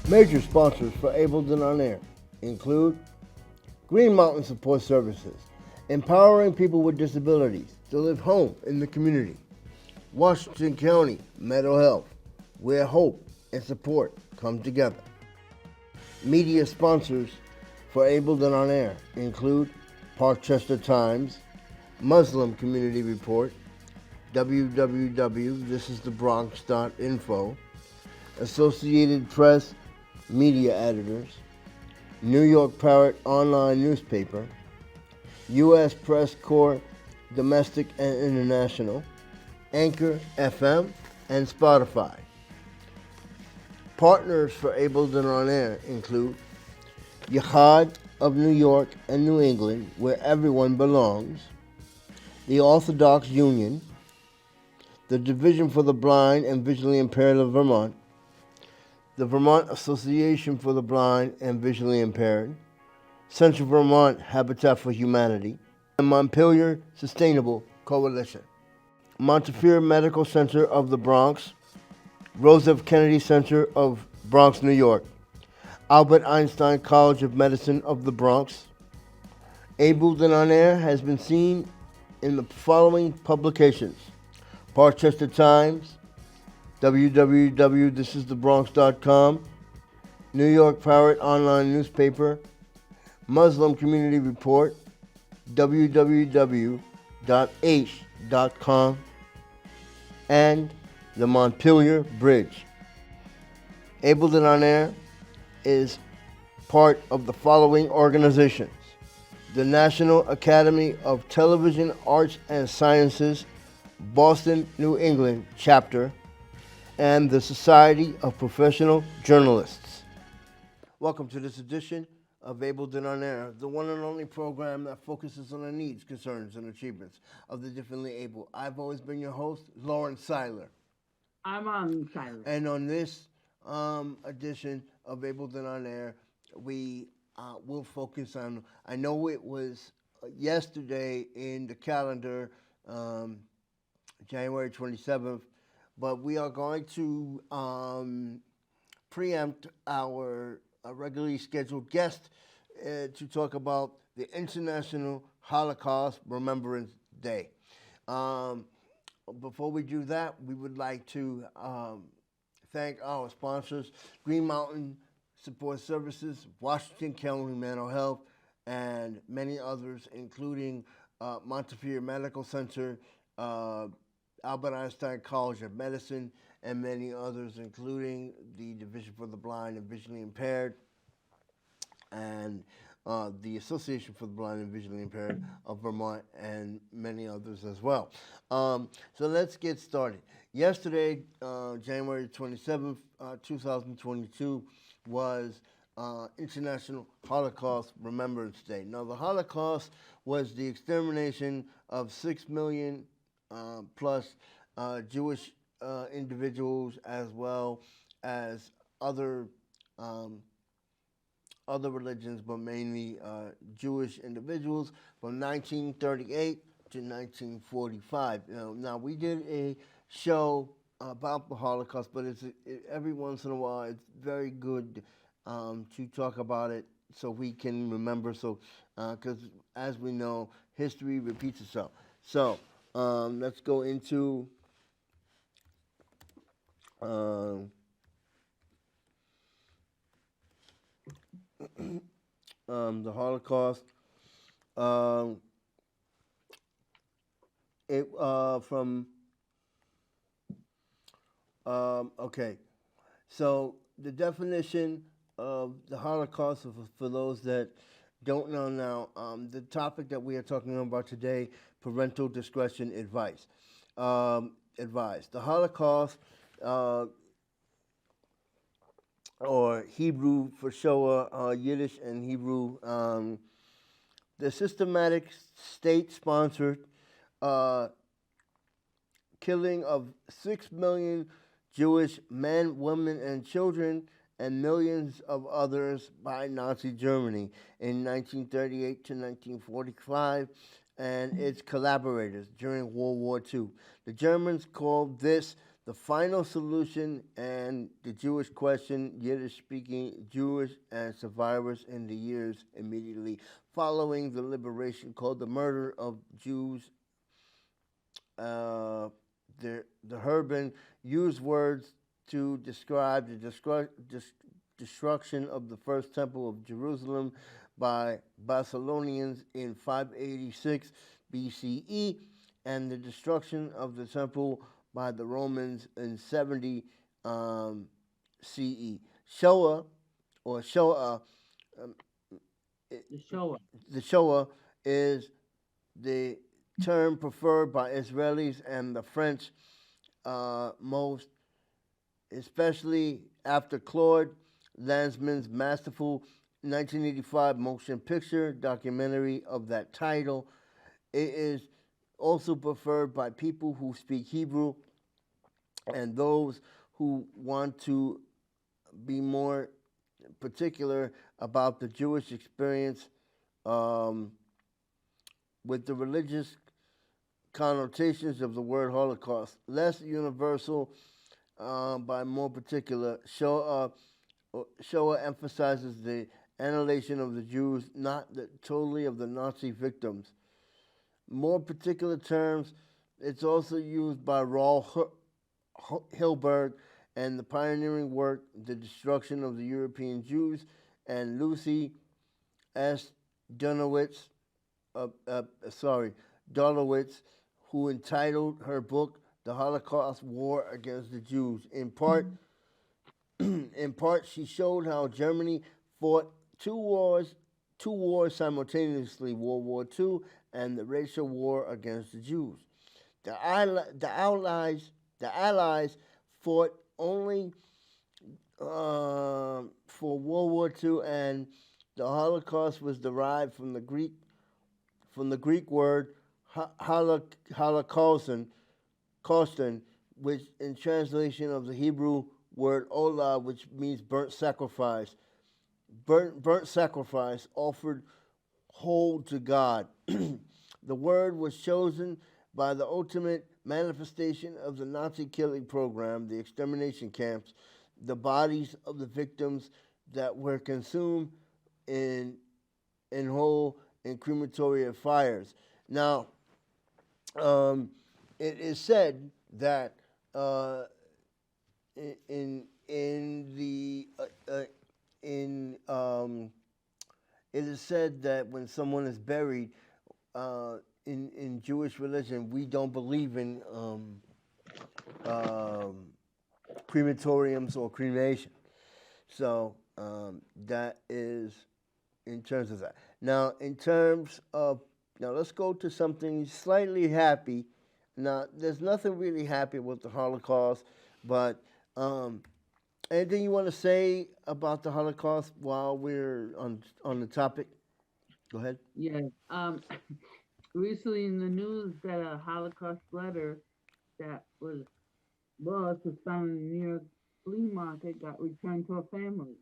Major sponsors for Ableton On Air include Green Mountain Support Services, empowering people with disabilities to live home in the community. Washington County Mental Health, where hope and support come together. Media sponsors for Ableton On Air include Parkchester Times, Muslim Community Report, www.thisisthebronx.info, Associated Press Media Editors, New York Parrot Online Newspaper, U.S. Press Corps Domestic and International, Anchor FM, and Spotify. Partners for Ableton On Air include Yahad of New York and New England, where everyone belongs, the Orthodox Union, the Division for the Blind and Visually Impaired of Vermont, the Vermont Association for the Blind and Visually Impaired, Central Vermont Habitat for Humanity, and Montpelier Sustainable Coalition. Montefiore Medical Center of the Bronx, Rose F. Kennedy Center of Bronx, New York, Albert Einstein College of Medicine of the Bronx. Ableton On Air has been seen in the following publications: Parkchester Times, www.thisisthebronx.com, New York Parrot Online Newspaper, Muslim Community Report, www.h.com, and the Montpelier Bridge. Ableton On Air is part of the following organizations: the National Academy of Television Arts and Sciences, Boston, New England chapter, and the Society of Professional Journalists. Welcome to this edition of Ableton On Air, the one and only program that focuses on the needs, concerns, and achievements of the differently able. I've always been your host, Lauren Seiler. I'm on Seiler. And on this edition of Ableton On Air, we will focus on, I know it was yesterday in the calendar, January 27th, but we are going to preempt our regularly scheduled guest to talk about the International Holocaust Remembrance Day. Before we do that, we would like to thank our sponsors, Green Mountain Support Services, Washington County Mental Health, and many others, including Montefiore Medical Center, Albert Einstein College of Medicine, and many others, including the Division for the Blind and Visually Impaired, and the Association for the Blind and Visually Impaired of Vermont, and many others as well. So let's get started. Yesterday, January 27th, 2022, was International Holocaust Remembrance Day. Now, the Holocaust was the extermination of 6 million plus Jewish individuals, as well as other religions, but mainly Jewish individuals, from 1938 to 1945. Now we did a show about the Holocaust, but every once in a while it's very good to talk about it so we can remember. So, because as we know, history repeats itself. So let's go into the Holocaust. Okay. So the definition of the Holocaust, for those that don't know now, the topic that we are talking about today, parental discretion advice. The Holocaust, or Hebrew for Shoah, Yiddish and Hebrew, the systematic state-sponsored killing of 6 million Jewish men, women, and children, and millions of others by Nazi Germany in 1938 to 1945 and its collaborators during World War II. The Germans called this The Final Solution and the Jewish Question, Yiddish speaking Jewish and survivors in the years immediately following the liberation, called The Murder of Jews. Uh, the Herban used words to describe the destruction of the first temple of Jerusalem by Babylonians in 586 BCE and the destruction of the temple by the Romans in 70 CE. Shoah or Shoah, um, The shower. the Shoah is the term preferred by Israelis and the French most, especially after Claude Lanzmann's masterful 1985 motion picture documentary of that title. It is also preferred by people who speak Hebrew and those who want to be more particular about the Jewish experience um, with the religious connotations of the word Holocaust. Less universal, by more particular. Shoah emphasizes the annihilation of the Jews, not totally of the Nazi victims. More particular terms, it's also used by Raul Hilberg and the pioneering work, The Destruction of the European Jews, and Lucy S. Donowitz, uh, uh, sorry, Dolowitz, who entitled her book "The Holocaust: War Against the Jews." In part, she showed how Germany fought two wars simultaneously: World War II and the racial war against the Jews. The Allies fought only for World War II, and the Holocaust was derived from the Greek word holocauston, which in translation of the Hebrew word olah, which means burnt sacrifice. Burnt sacrifice offered whole to God. The word was chosen by the ultimate manifestation of the Nazi killing program, the extermination camps, the bodies of the victims that were consumed in whole in crematory fires. Now, um, it is said that in the in it is said that when someone is buried in Jewish religion, we don't believe in um, crematoriums or cremation. So that is in terms of that. Now, let's go to something slightly happy. Now, there's nothing really happy with the Holocaust, but anything you want to say about the Holocaust while we're on the topic? Go ahead. Yeah. Recently in the news that a Holocaust letter that was lost was found in the New York flea market got returned to a family.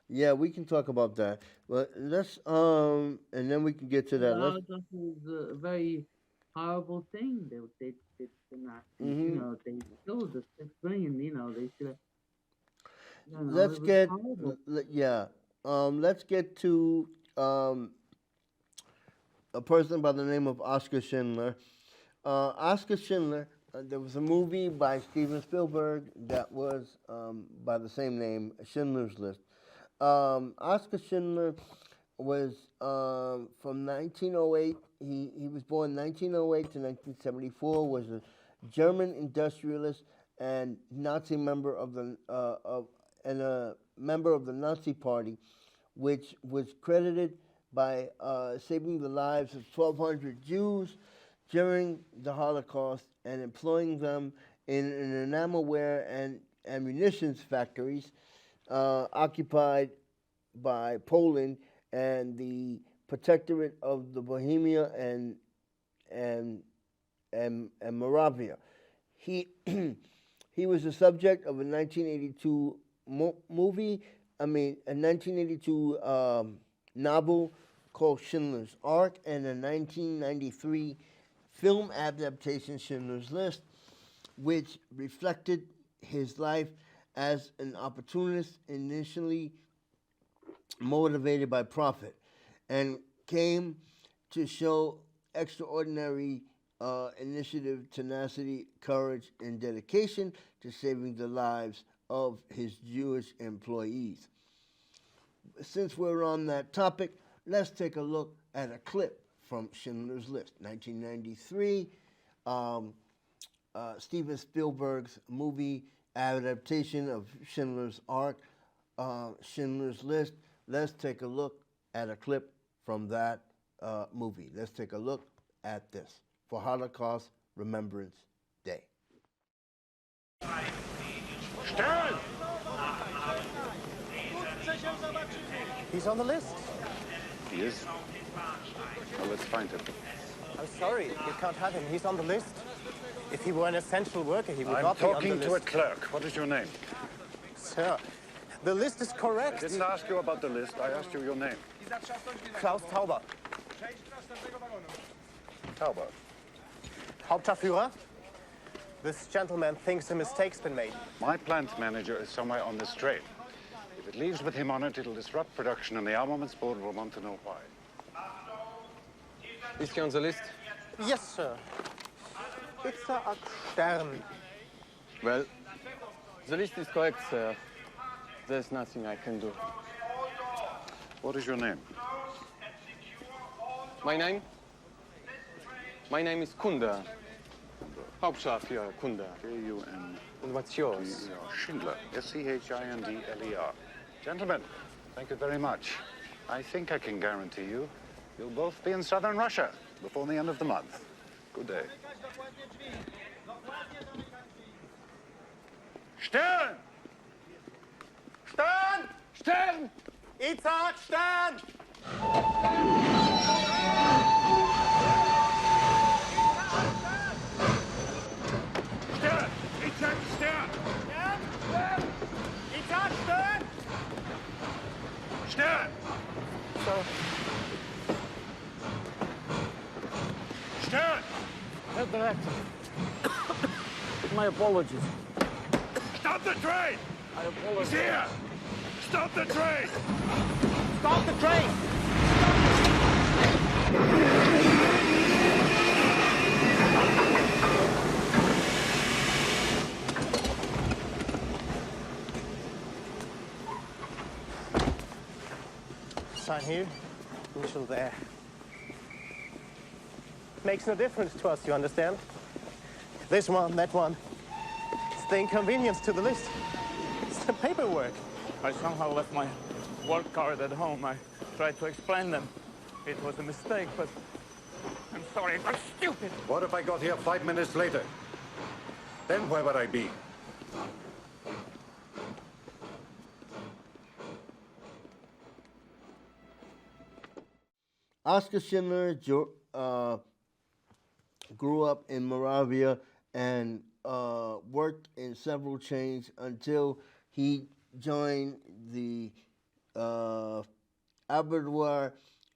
Yeah, we can talk about that. But let's and then we can get to The that. Let's Holocaust was a very horrible thing. The Nazis, hmm they killed the 6 million. They should have, let's it was get horrible. yeah. Let's get to a person by the name of Oscar Schindler. Oscar Schindler. There was a movie by Steven Spielberg that was by the same name, Schindler's List. Oscar Schindler was from 1908. He was born 1908 to 1974. Was a German industrialist and Nazi member of the and a member of the Nazi Party, which was credited by saving the lives of 1,200 Jews during the Holocaust and employing them in enamelware and munitions factories occupied by Poland and the Protectorate of the Bohemia and Moravia. He he was the subject of a 1982 movie. A 1982 novel called Schindler's Ark, and a 1993 film adaptation, Schindler's List. which reflected his life as an opportunist, initially motivated by profit, and came to show extraordinary initiative, tenacity, courage, and dedication to saving the lives of his Jewish employees. Since we're on that topic, let's take a look at a clip from Schindler's List, 1993, Steven Spielberg's movie adaptation of Schindler's List. Let's take a look at a clip from that movie. Let's take a look at this for Holocaust Remembrance Day. Stern! He's on the list. He is? Well, let's find him. I'm sorry, you can't have him. He's on the list. If he were an essential worker, he would I'm not be on the talking list. to a clerk. What is your name? Sir, the list is correct. I didn't ask you about the list. I asked you your name. Klaus Tauber. Tauber. Hauptscharführer, this gentleman thinks a mistake's been made. My plant manager is somewhere on this train. If it leaves with him on it, it'll disrupt production, and the armaments board will want to know why. Is he on the list? Yes, sir. It's a Stern. Well, the list is correct, sir. There's nothing I can do. What is your name? My name? My name is Kunda. Hauptscharführer, Kunda. K-U-N. And what's yours? Schindler. S-C-H-I-N-D-L-E-R. Gentlemen, thank you very much. I think I can guarantee you'll both be in southern Russia before the end of the month. Good day. Stern! Stern! Stern! Itzhak Stern! Stern! Itzhak Stern! Stern! Stern! Itzhak Stern! Stern! Sir, Stern! Herr Director, my apologies. Stop the train! I He's apologize. here! Stop the train! stop the train! Sign here, initial there. Makes no difference to us, you understand? This one, that one. It's the inconvenience to the list. It's the paperwork. I somehow left my work card at home. I tried to explain them. It was a mistake, but I'm sorry. It was stupid. What if I got here 5 minutes later? Then where would I be? Oskar Schindler grew up in Moravia and worked in several chains until he joined the Abattoir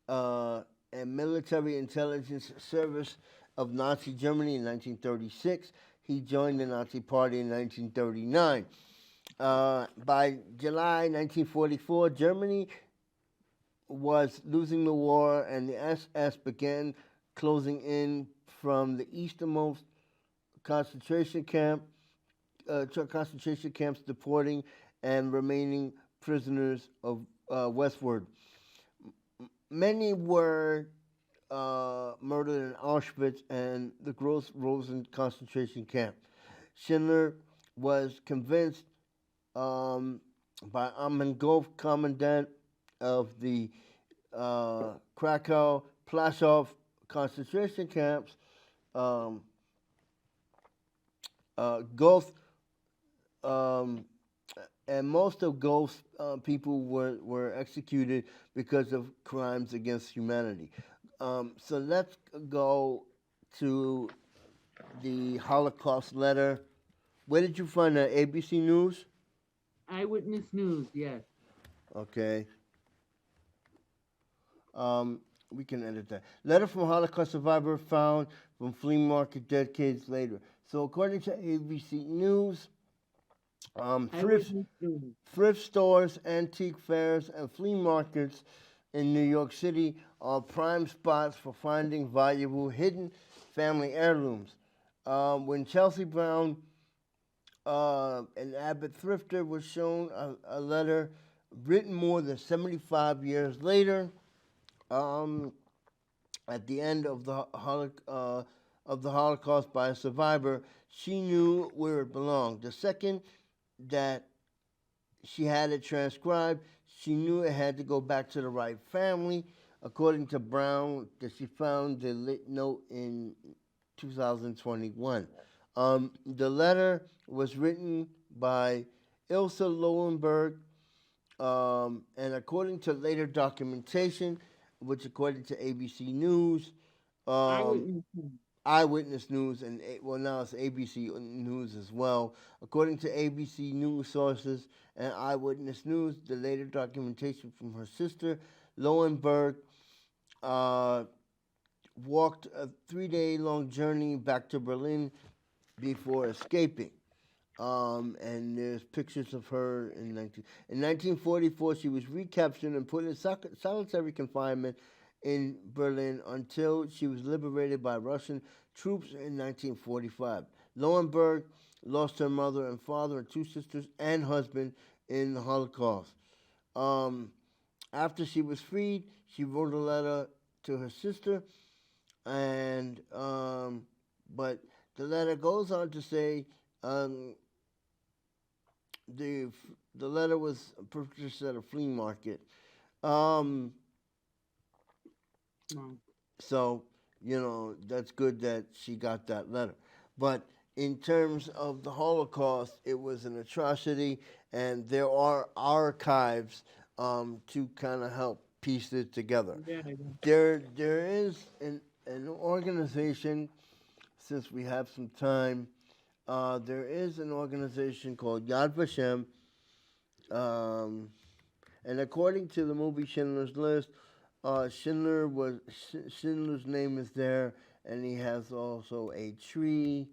and Military Intelligence Service of Nazi Germany in 1936. He joined the Nazi Party in 1939. By July 1944, Germany was losing the war, and the SS began closing in from the easternmost concentration camps, deporting and remaining prisoners of westward. Many were murdered in Auschwitz and the Gross-Rosen concentration camp. Schindler was convinced by Amengov, commandant of the Krakow, Plaszow concentration camps, Goth, and most of Goth's people were executed because of crimes against humanity. So let's go to the Holocaust letter. Where did you find that? ABC News? Eyewitness News, yes. Okay. We can edit that. Letter from Holocaust survivor found from flea market decades later. So according to ABC News, thrift Eyewitness news. thrift stores, antique fairs, and flea markets in New York City are prime spots for finding valuable hidden family heirlooms. When Chelsea Brown, an avid thrifter, was shown a letter written more than 75 years later, um, at the end of the Holocaust by a survivor, she knew where it belonged. The second that she had it transcribed, she knew it had to go back to the right family. According to Brown, that she found the note in 2021. The letter was written by Ilse Lowenberg, and according to later documentation, which according to ABC News, um, Eyewitness news. Eyewitness News, and well, now it's ABC News as well. According to ABC News sources and Eyewitness News, the later documentation from her sister, Lowenberg, uh, walked a 3-day-long journey back to Berlin before escaping. And there's pictures of her in 1944. She was recaptured and put in solitary confinement in Berlin until she was liberated by Russian troops in 1945. Lowenberg lost her mother and father and 2 sisters and husband in the Holocaust. After she was freed, she wrote a letter to her sister, and but the letter goes on to say, um, the the letter was purchased at a flea market. Um, No. so that's good that she got that letter. But in terms of the Holocaust, it was an atrocity, and there are archives to kind of help piece it together. Yeah, yeah. There is an organization. Since we have some time, there is an organization called Yad Vashem, and according to the movie Schindler's List, Schindler's name is there, and he has also a tree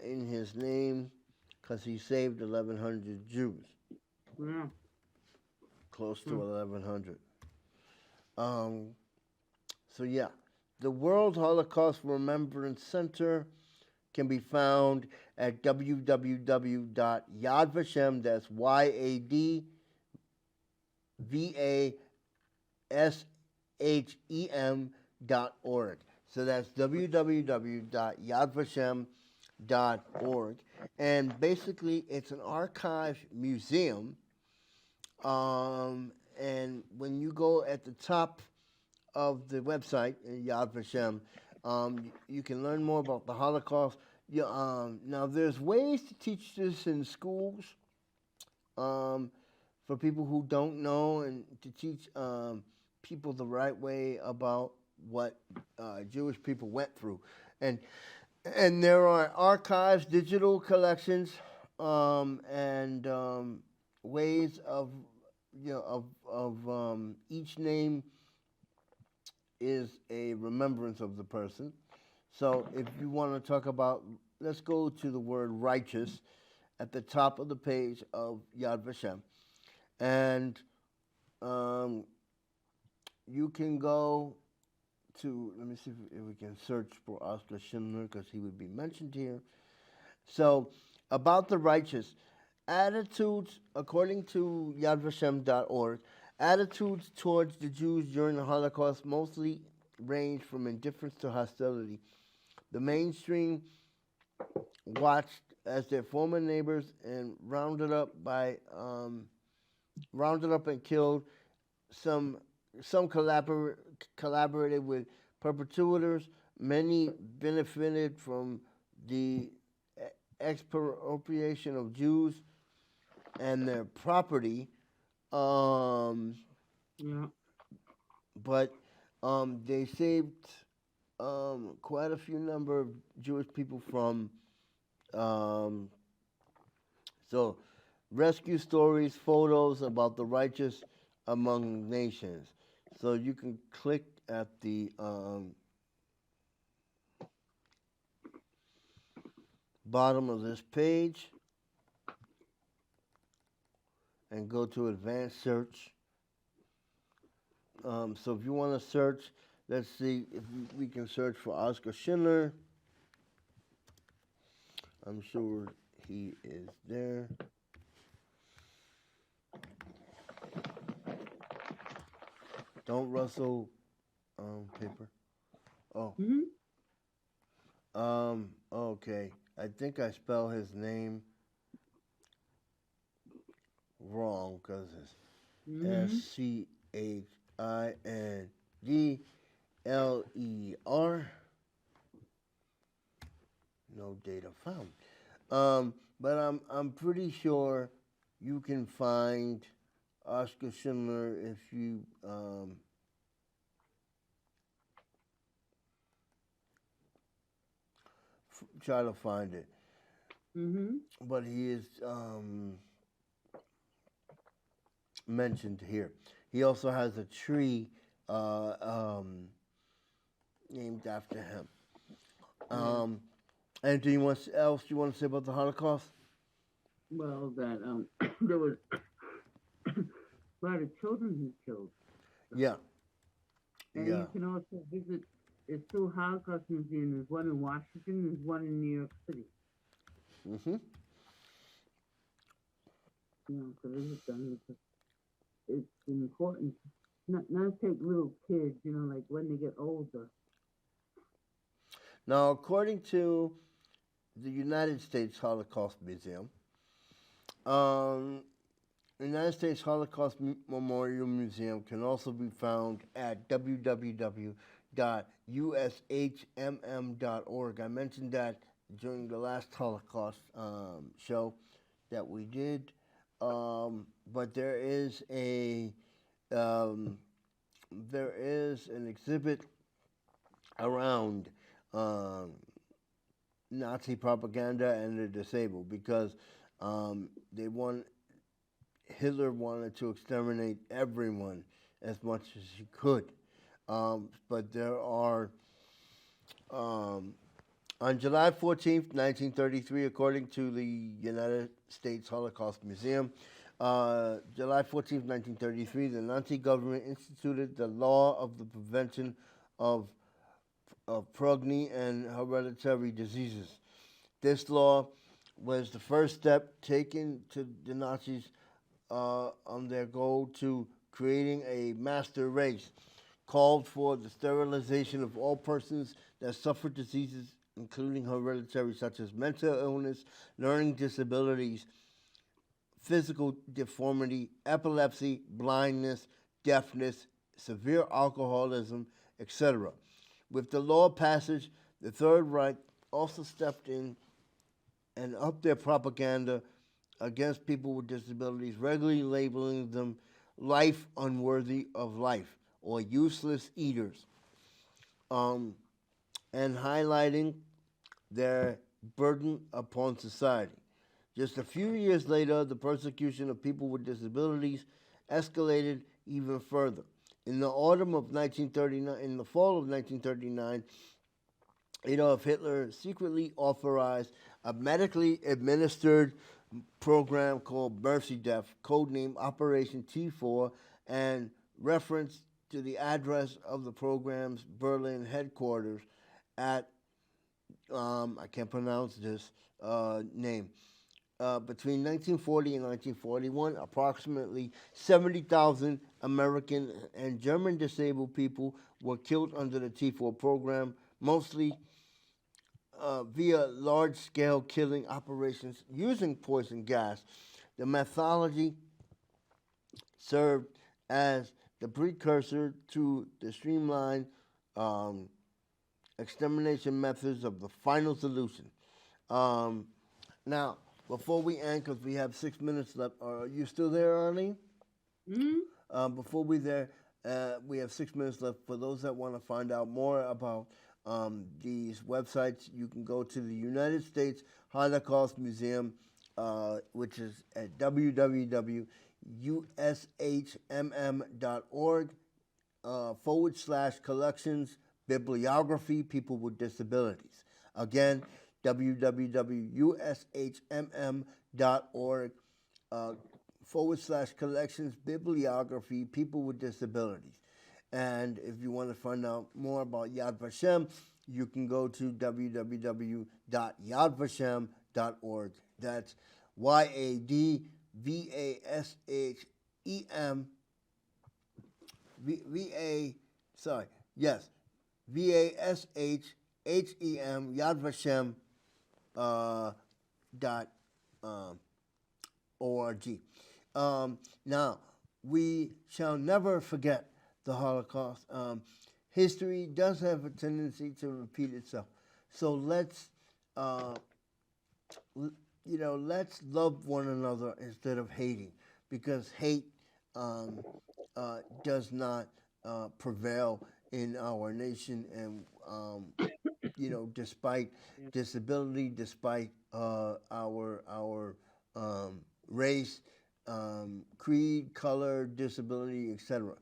in his name because he saved 1,100 Jews, Yeah. close to 1,100. So yeah, the World Holocaust Remembrance Center can be found at www.yadvashem, that's YADVASHEM.org. So that's www.yadvashem.org. And basically, it's an archive museum. And when you go at the top of the website, Yad Vashem, you can learn more about the Holocaust. Now, there's ways to teach this in schools for people who don't know, and to teach people the right way about what Jewish people went through. And there are archives, digital collections, and ways of each name is a remembrance of the person. So if you want to talk about, let's go to the word righteous at the top of the page of Yad Vashem. And you can go to, let me see if we can search for Oscar Schindler, because he would be mentioned here. So, about the righteous, attitudes, according to yadvashem.org, attitudes towards the Jews during the Holocaust mostly range from indifference to hostility. The mainstream watched as their former neighbors and rounded up and killed. Some collaborated with perpetrators. Many benefited from the expropriation of Jews and their property. Yeah. But they saved quite a few number of Jewish people from. So, rescue stories, photos about the righteous among nations. So you can click at the bottom of this page and go to advanced search. So if you want to search, let's see if we can search for Oscar Schindler. I'm sure he is there. Don't rustle paper. Oh. Okay. I think I spelled his name wrong because it's Schindler. No data found. But I'm pretty sure you can find Oscar Schindler if you try to find it. But he is mentioned here. He also has a tree named after him. Anything else you want to say about the Holocaust? Well, that there was a lot of children he killed. Yeah. And you can also visit, there's two Holocaust museums. There's one in Washington, there's one in New York City. You know, to visit them because it's important. Not take little kids, you know, like when they get older. Now, according to the United States Holocaust Museum, the United States Holocaust Memorial Museum can also be found at www.ushmm.org. I mentioned that during the last Holocaust show that we did, but there is an exhibit around Nazi propaganda and the disabled because Hitler wanted to exterminate everyone as much as he could. But there are, on July 14th, 1933, according to the United States Holocaust Museum, July 14th, 1933, the Nazi government instituted the law of the prevention of progeny and hereditary diseases. This law was the first step taken to the Nazis on their goal to creating a master race, called for the sterilization of all persons that suffer diseases, including hereditary, such as mental illness, learning disabilities, physical deformity, epilepsy, blindness, deafness, severe alcoholism, etc. With the law passage, the Third Reich also stepped in and upped their propaganda against people with disabilities, regularly labeling them life unworthy of life or useless eaters, and highlighting their burden upon society. Just a few years later, the persecution of people with disabilities escalated even further. In the fall of 1939, Adolf Hitler secretly authorized a medically administered program called Mercy Death, codenamed Operation T4, and reference to the address of the program's Berlin headquarters at, I can't pronounce this name. Between 1940 and 1941, approximately 70,000 American and German disabled people were killed under the T4 program, mostly via large-scale killing operations using poison gas. The methodology served as the precursor to the streamlined extermination methods of the final solution. Now, before we end, because we have 6 minutes left, are you still there, Arlene? Before we have 6 minutes left. For those that want to find out more about these websites, you can go to the United States Holocaust Museum, which is at www.ushmm.org /collections bibliography people with disabilities. Again, www.ushmm.org /collections bibliography people with disabilities. And if you want to find out more about Yad Vashem, you can go to www.yadvashem.org. That's YADVASHEM VASHEM Yad Vashem dot org. Now, we shall never forget the Holocaust. History does have a tendency to repeat itself. So let's love one another instead of hating, because hate does not prevail in our nation, and despite disability, despite our race, creed, color, disability, etc.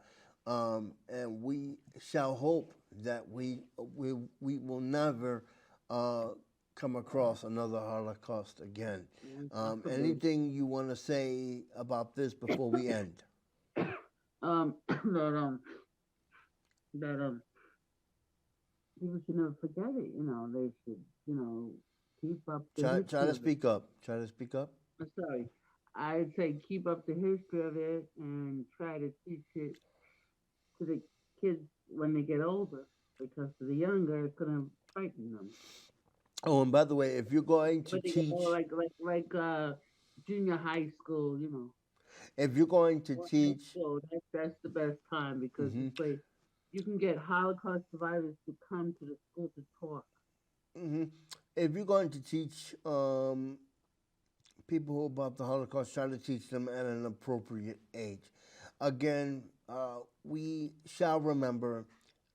And we shall hope that we will never come across another Holocaust again. Anything you want to say about this before we end? That people should never forget it. They should, keep up the Try history to of it. speak up. Try to speak up. I'm sorry. I'd say keep up the history of it and try to teach it to the kids when they get older, because for the younger, it's gonna frighten them. Oh, and by the way, if you're going to But they teach, get more like junior high school, if you're going to teach, So that's the best time, because Mhm. this way you can get Holocaust survivors to come to the school to talk. if you're going to teach people about the Holocaust, try to teach them at an appropriate age. Again, we shall remember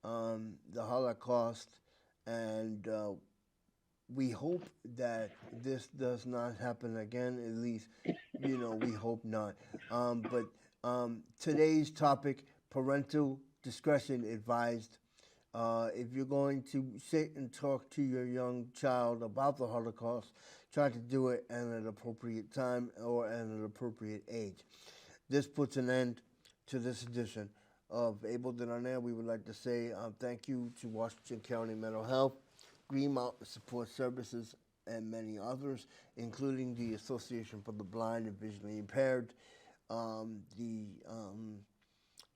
the Holocaust, and we hope that this does not happen again. At least, we hope not. But today's topic: parental discretion advised. If you're going to sit and talk to your young child about the Holocaust, try to do it at an appropriate time or at an appropriate age. This puts an end to this edition of Able Then On Air. We would like to say thank you to Washington County Mental Health, Green Mountain Support Services, and many others, including the Association for the Blind and Visually Impaired, the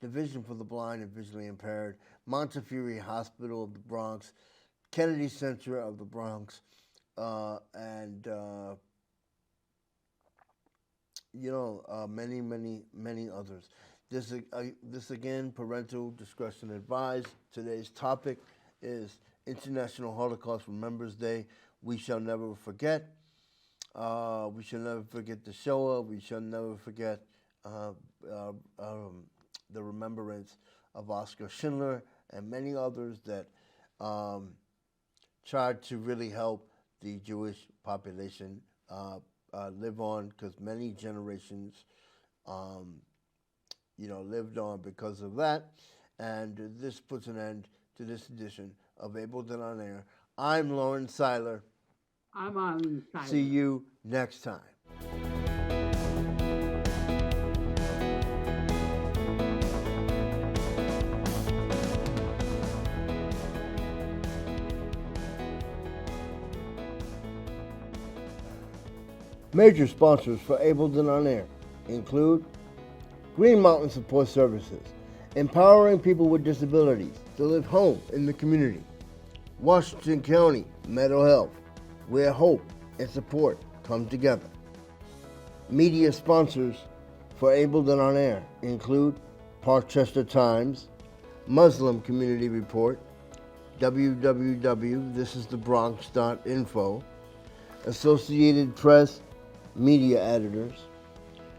Division for the Blind and Visually Impaired, Montefiore Hospital of the Bronx, Kennedy Center of the Bronx, and many others. This again, parental discretion advised. Today's topic is International Holocaust Remembrance Day. We shall never forget. We shall never forget the Shoah. We shall never forget the remembrance of Oskar Schindler and many others that tried to really help the Jewish population live on, because many generations lived on because of that. And this puts an end to this edition of Able Then On Air. I'm Lauren Seiler. I'm on the side. See you next time. Major sponsors for Able Then On Air include Green Mountain Support Services, empowering people with disabilities to live home in the community. Washington County Mental Health, where hope and support come together. Media sponsors for Able Then On Air include Parkchester Times, Muslim Community Report, www.thisisthebronx.info, Associated Press Media Editors,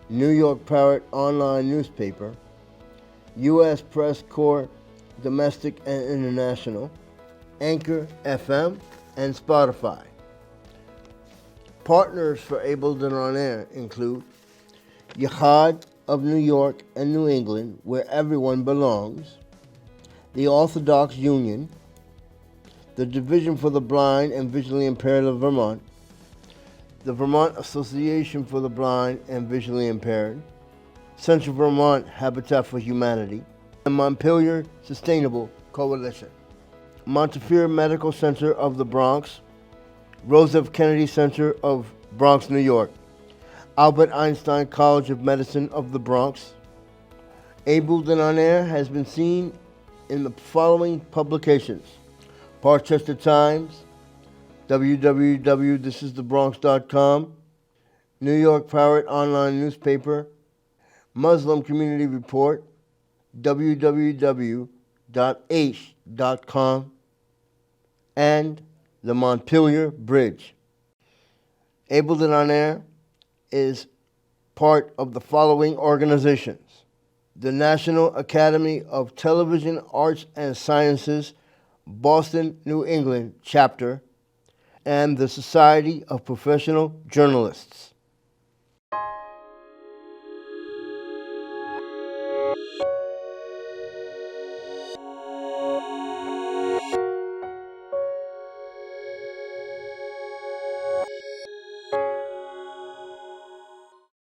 New York Parrot Online Newspaper, U.S. Press Corps Domestic and International, Anchor FM, and Spotify. Partners for Able Then On Air include Yachad of New York and New England, where everyone belongs, the Orthodox Union, the Division for the Blind and Visually Impaired of Vermont, the Vermont Association for the Blind and Visually Impaired, Central Vermont Habitat for Humanity, and Montpelier Sustainable Coalition. Montefiore Medical Center of the Bronx, Rosa F. Kennedy Center of Bronx, New York, Albert Einstein College of Medicine of the Bronx. Abled and On Air has been seen in the following publications: Parchester Times, www.thisisthebronx.com, New York Pirate Online Newspaper, Muslim Community Report, www.h.com, and the Montpelier Bridge. Abled and On Air is part of the following organizations: the National Academy of Television Arts and Sciences, Boston, New England chapter, and the Society of Professional Journalists.